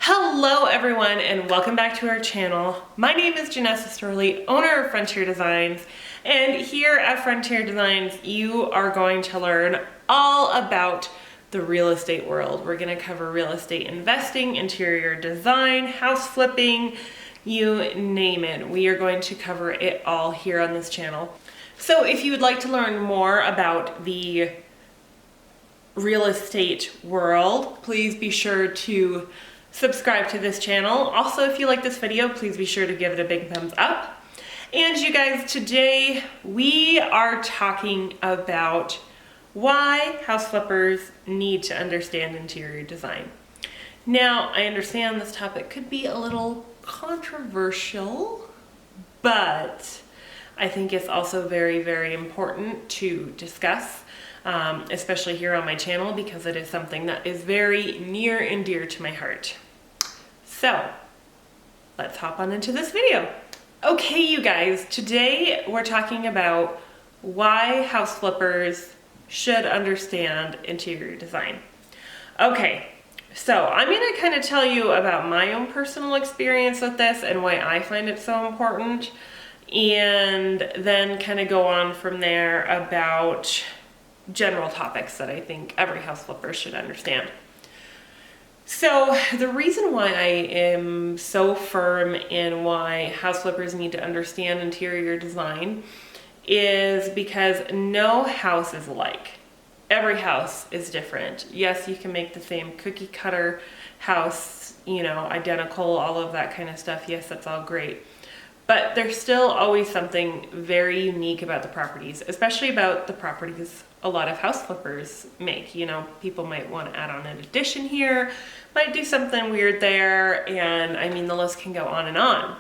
Hello everyone and welcome back to our channel. My name is Janessa Storley, owner of Frontier Designs, and here at Frontier Designs you are going to learn all about the real estate world. We're going to cover real estate investing, interior design, house flipping, you name it. We are going to cover it all here on this channel. So if you would like to learn more about the real estate world, please be sure to subscribe to this channel. Also, if you like this video, please be sure to give it a big thumbs up. And you guys, today we are talking about why house flippers need to understand interior design. Now, I understand this topic could be a little controversial, but I think it's also very, very important to discuss, especially here on my channel, because it is something that is very near and dear to my heart. So let's hop on into this video. Okay, you guys, today we're talking about why house flippers should understand interior design. Okay, so I'm gonna kind of tell you about my own personal experience with this and why I find it so important, and then kind of go on from there about general topics that I think every house flipper should understand. So the reason why I am so firm in why house flippers need to understand interior design is because no house is alike. Every house is different. Yes, you can make the same cookie cutter house, identical, all of that kind of stuff. Yes, that's all great. But there's still always something very unique about the properties, especially about the properties a lot of house flippers make. People might want to add on an addition here, might do something weird there, and I mean, the list can go on and on.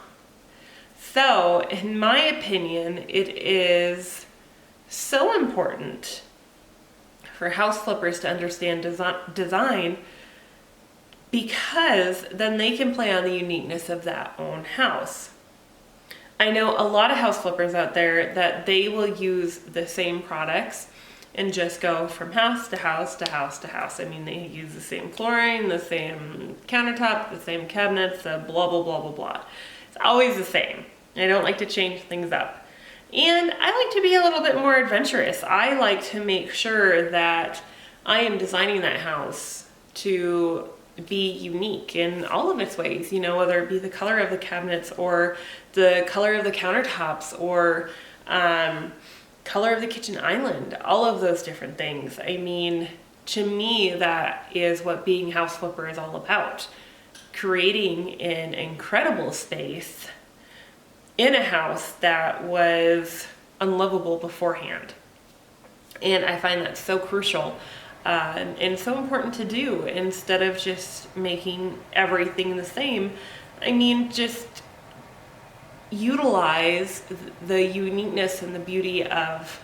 So, in my opinion, it is so important for house flippers to understand design, because then they can play on the uniqueness of that own house. I know a lot of house flippers out there that they will use the same products and just go from house to house to house to house. I mean, they use the same flooring, the same countertop, the same cabinets, the blah, blah, blah, blah, blah. It's always the same. I don't like to change things up. And I like to be a little bit more adventurous. I like to make sure that I am designing that house to be unique in all of its ways, whether it be the color of the cabinets or the color of the countertops or color of the kitchen island, all of those different things. I mean, to me, that is what being house flipper is all about. Creating an incredible space in a house that was unlivable beforehand. And I find that so crucial. And so important to do, instead of just making everything the same. I mean, just utilize the uniqueness and the beauty of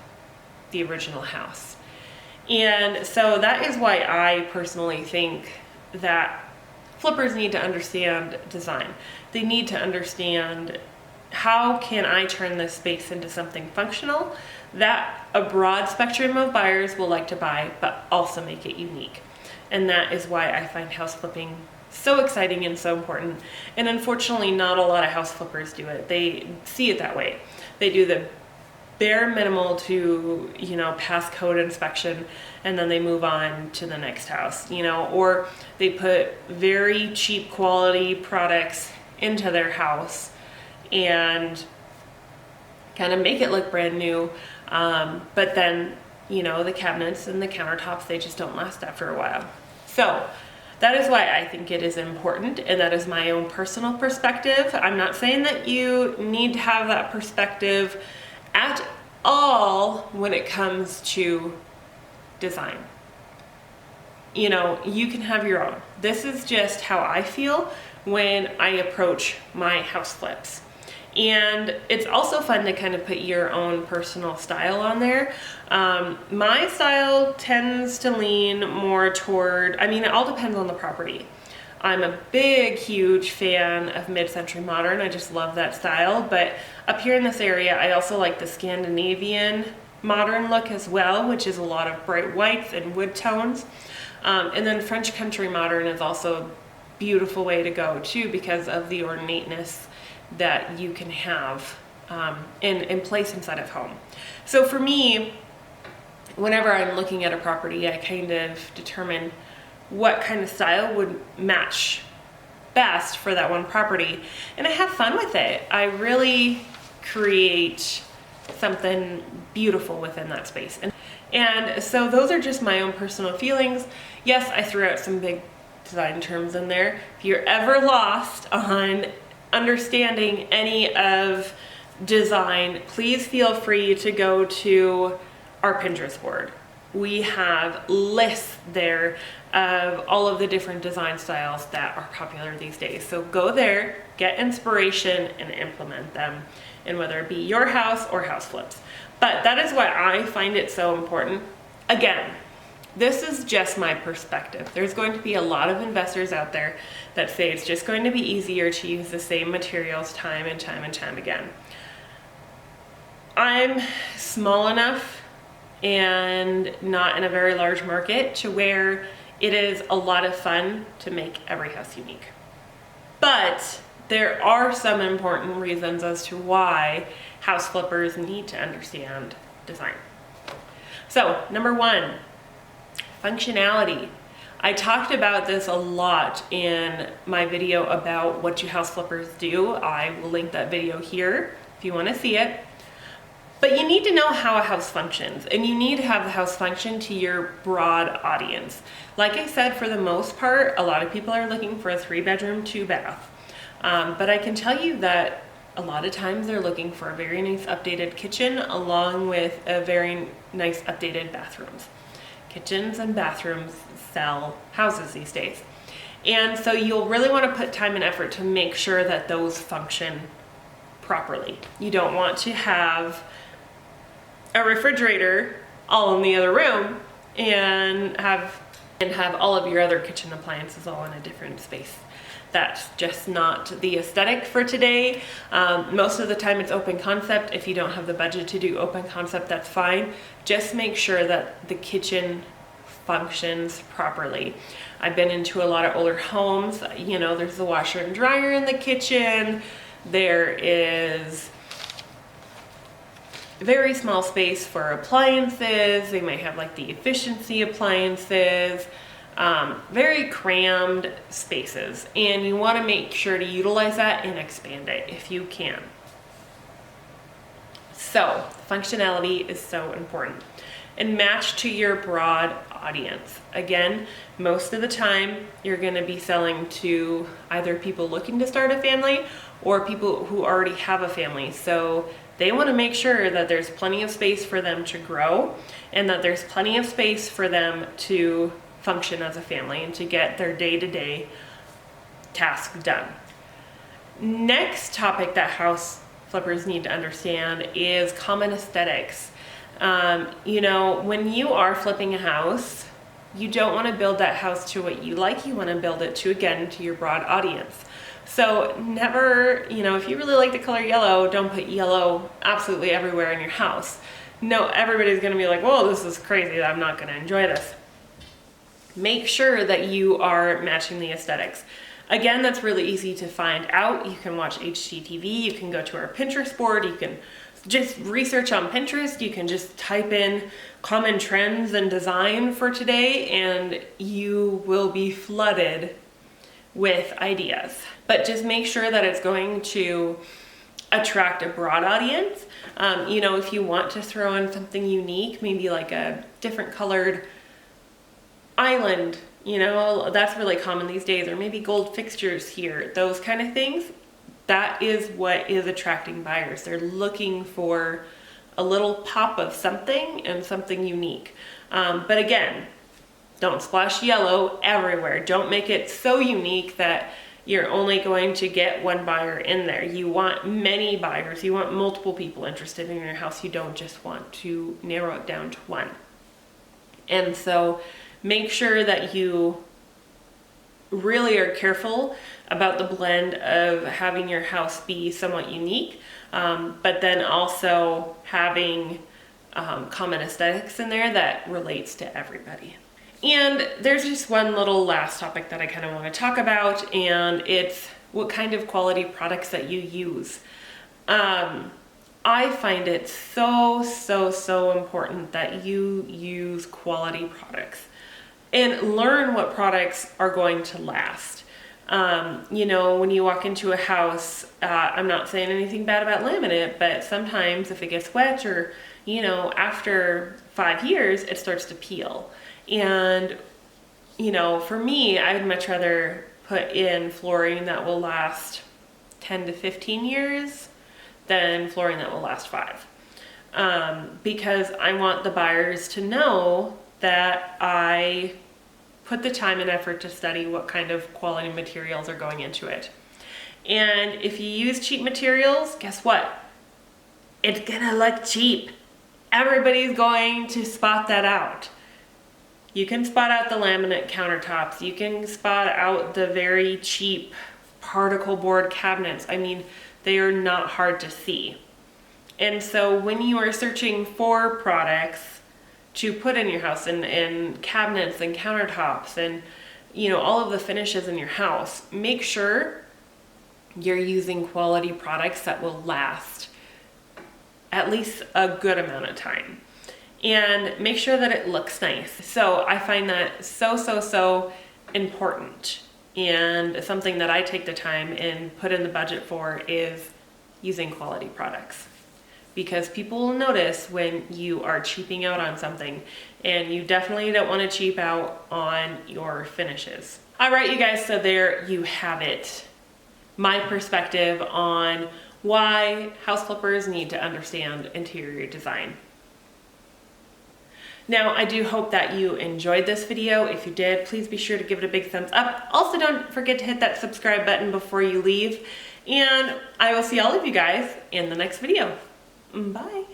the original house. And so that is why I personally think that flippers need to understand design. They need to understand, how can I turn this space into something functional that a broad spectrum of buyers will like to buy, but also make it unique. And that is why I find house flipping so exciting and so important. And unfortunately, not a lot of house flippers do it. They see it that way. They do the bare minimal to, pass code inspection, and then they move on to the next house, or they put very cheap quality products into their house and kind of make it look brand new. But then, the cabinets and the countertops, they just don't last after a while. So that is why I think it is important, and that is my own personal perspective. I'm not saying that you need to have that perspective at all when it comes to design. You can have your own. This is just how I feel when I approach my house flips. And it's also fun to kind of put your own personal style on there. My style tends to lean more toward, it all depends on the property. I'm a big, huge fan of mid-century modern. I just love that style. But up here in this area, I also like the Scandinavian modern look as well, which is a lot of bright whites and wood tones. And then French country modern is also beautiful way to go too, because of the ornateness that you can have in place inside of home. So for me, whenever I'm looking at a property, I kind of determine what kind of style would match best for that one property, and I have fun with it. I really create something beautiful within that space. And so those are just my own personal feelings. Yes, I threw out some big design terms in there. If you're ever lost on understanding any of design, please feel free to go to our Pinterest board. We have lists there of all of the different design styles that are popular these days. So go there, get inspiration, and implement them, and whether it be your house or house flips. But that is why I find it so important. Again, this is just my perspective. There's going to be a lot of investors out there that say it's just going to be easier to use the same materials time and time and time again. I'm small enough and not in a very large market to where it is a lot of fun to make every house unique. But there are some important reasons as to why house flippers need to understand design. So, number one, functionality. I talked about this a lot in my video about what you house flippers do. I will link that video here if you want to see it. But you need to know how a house functions, and you need to have the house function to your broad audience. Like I said, for the most part, a lot of people are looking for a 3-bedroom, 2-bath. But I can tell you that a lot of times they're looking for a very nice updated kitchen along with a very nice updated bathrooms. Kitchens and bathrooms sell houses these days. And so you'll really want to put time and effort to make sure that those function properly. You don't want to have a refrigerator all in the other room and have all of your other kitchen appliances all in a different space. That's just not the aesthetic for today. Most of the time it's open concept. If you don't have the budget to do open concept, that's fine. Just make sure that the kitchen functions properly. I've been into a lot of older homes. You know, there's the washer and dryer in the kitchen. There is very small space for appliances. They might have like the efficiency appliances. Very crammed spaces, and you want to make sure to utilize that and expand it if you can. So functionality is so important, and match to your broad audience. Again, most of the time you're going to be selling to either people looking to start a family or people who already have a family. So they want to make sure that there's plenty of space for them to grow, and that there's plenty of space for them to function as a family and to get their day-to-day tasks done. Next topic that house flippers need to understand is common aesthetics. You know, when you are flipping a house, you don't want to build that house to what you like. You want to build it to, again, to your broad audience. So never, you know, if you really like the color yellow, don't put yellow absolutely everywhere in your house. No, everybody's going to be like, whoa, this is crazy. I'm not going to enjoy this. Make sure that you are matching the aesthetics. Again, that's really easy to find out. You can watch HGTV, you can go to our Pinterest board, you can just research on Pinterest, you can just type in common trends and design for today, and you will be flooded with ideas. But just make sure that it's going to attract a broad audience. You know, if you want to throw in something unique, maybe like a different colored island, you know, that's really common these days, or maybe gold fixtures here, those kind of things. That is what is attracting buyers. They're looking for a little pop of something and something unique. But again, don't splash yellow everywhere. Don't make it so unique that you're only going to get one buyer in there. You want many buyers. You want multiple people interested in your house. You don't just want to narrow it down to one. And so make sure that you really are careful about the blend of having your house be somewhat unique, but then also having common aesthetics in there that relates to everybody. And there's just one little last topic that I kind of want to talk about, and it's what kind of quality products that you use. I find it so important that you use quality products and learn what products are going to last. You know, when you walk into a house, I'm not saying anything bad about laminate, but sometimes if it gets wet or, you know, after 5 years, it starts to peel. And, you know, for me, I would much rather put in flooring that will last 10 to 15 years than flooring that will last 5. Because I want the buyers to know that I put the time and effort to study what kind of quality materials are going into it. And if you use cheap materials, guess what? It's gonna look cheap. Everybody's going to spot that out. You can spot out the laminate countertops. You can spot out the very cheap particle board cabinets. I mean, they are not hard to see. And so when you are searching for products to put in your house and cabinets and countertops and, you know, all of the finishes in your house, make sure you're using quality products that will last at least a good amount of time. And make sure that it looks nice. So I find that so important. And something that I take the time and put in the budget for is using quality products. Because people will notice when you are cheaping out on something, and you definitely don't want to cheap out on your finishes. All right, you guys, so there you have it. My perspective on why house flippers need to understand interior design. Now, I do hope that you enjoyed this video. If you did, please be sure to give it a big thumbs up. Also, don't forget to hit that subscribe button before you leave. And I will see all of you guys in the next video. Bye.